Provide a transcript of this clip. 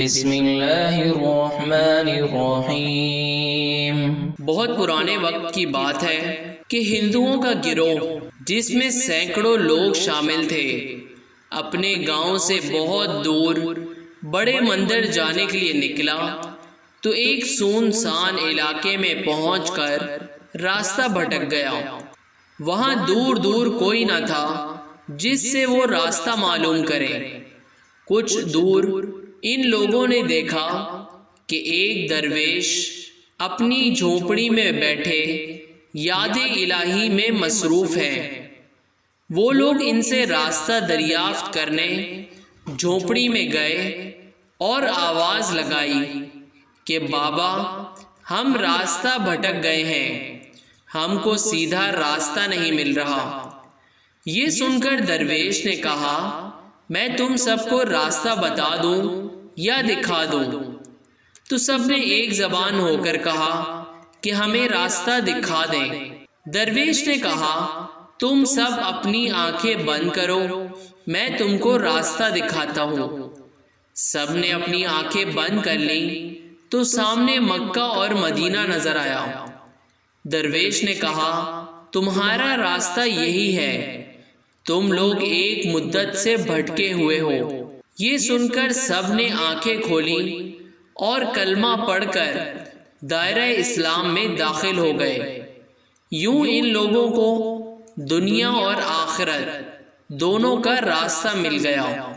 بسم اللہ الرحمن الرحیم۔ بہت پرانے وقت کی بات ہے کہ ہندوؤں کا گروہ جس میں سینکڑوں لوگ شامل تھے اپنے گاؤں سے بہت دور بڑے مندر جانے کے لیے نکلا تو ایک سنسان علاقے میں پہنچ کر راستہ بھٹک گیا۔ وہاں دور دور کوئی نہ تھا جس سے وہ راستہ معلوم کرے۔ کچھ دور ان لوگوں نے دیکھا کہ ایک درویش اپنی جھونپڑی میں بیٹھے یاد الہی میں مصروف ہیں۔ وہ لوگ ان سے راستہ دریافت کرنے جھونپڑی میں گئے اور آواز لگائی کہ بابا، ہم راستہ بھٹک گئے ہیں، ہم کو سیدھا راستہ نہیں مل رہا۔ یہ سن کر درویش نے کہا، میں تم سب کو راستہ بتا دوں یا دکھا دوں؟ تو سب نے ایک زبان ہو کر کہا کہ ہمیں راستہ دکھا دیں۔ درویش نے کہا، تم سب اپنی آنکھیں بند کرو، میں تم کو راستہ دکھاتا ہوں۔ سب نے اپنی آنکھیں بند کر لیں تو سامنے مکہ اور مدینہ نظر آیا۔ درویش نے کہا، تمہارا راستہ یہی ہے، تم لوگ ایک مدت سے بھٹکے ہوئے ہو۔ یہ سن کر سب نے آنکھیں کھولی اور کلمہ پڑھ کر دائرہ اسلام میں داخل ہو گئے۔ یوں ان لوگوں کو دنیا اور آخرت دونوں کا راستہ مل گیا۔